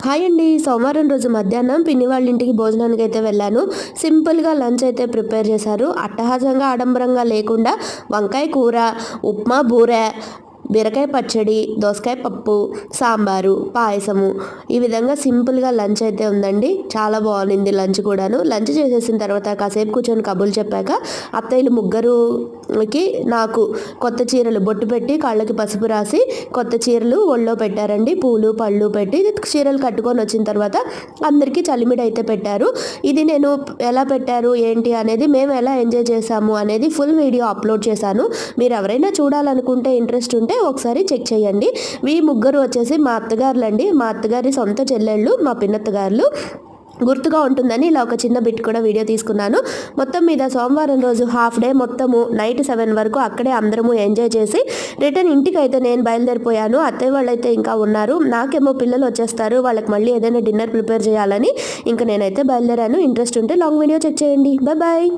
Hi అండి. సోమవారం రోజు మధ్యాహ్నం పిన్ని వాళ్ళ ఇంటికి భోజనానికి అయితే వెళ్ళాను. సింపుల్గా లంచ్ అయితే ప్రిపేర్ చేశారు. అట్టహాసంగా ఆడంబరంగా లేకుండా వంకాయ కూర, ఉప్మా, బూరె, బీరకాయ పచ్చడి, దోసకాయ పప్పు, సాంబారు, పాయసము, ఈ విధంగా సింపుల్గా లంచ్ అయితే ఉందండి. చాలా బాగుంది లంచ్ కూడాను. లంచ్ చేసేసిన తర్వాత కాసేపు కూర్చొని కబుర్లు చెప్పాక అత్తయ్యలు ముగ్గురుకి నాకు కొత్త చీరలు బొట్టు పెట్టి కాళ్ళకి పసుపు రాసి కొత్త చీరలు ఒళ్ళో పెట్టారండి. పూలు పళ్ళు పెట్టి చీరలు కట్టుకొని వచ్చిన తర్వాత అందరికీ చలిమిడి అయితే పెట్టారు. ఇది నేను ఎలా పెట్టారు ఏంటి అనేది, మేము ఎలా ఎంజాయ్ చేసాము అనేది ఫుల్ వీడియో అప్లోడ్ చేశాను. మీరు ఎవరైనా చూడాలనుకుంటే ఇంట్రెస్ట్ ఉంటే ఒకసారి చెక్ చేయండి. ఈ ముగ్గురు వచ్చేసి మా అత్తగారులండి. మా అత్తగారి సొంత చెల్లెళ్ళు, మా పిన్నత్తగారులు. గుర్తుగా ఉంటుందని ఇలా ఒక చిన్న బిట్ కూడా వీడియో తీసుకున్నాను. మొత్తం మీద సోమవారం రోజు హాఫ్ డే మొత్తము నైట్ 7 వరకు అక్కడే అందరము ఎంజాయ్ చేసి రిటర్న్ ఇంటికి అయితే నేను బయలుదేరిపోయాను. అత్తయ్య వాళ్ళు అయితే ఇంకా ఉన్నారు. నాకేమో పిల్లలు వచ్చేస్తారు, వాళ్ళకి మళ్ళీ ఏదైనా డిన్నర్ ప్రిపేర్ చేయాలని ఇంకా నేనైతే బయలుదేరాను. ఇంట్రెస్ట్ ఉంటే లాంగ్ వీడియో చెక్ చేయండి. Bye bye.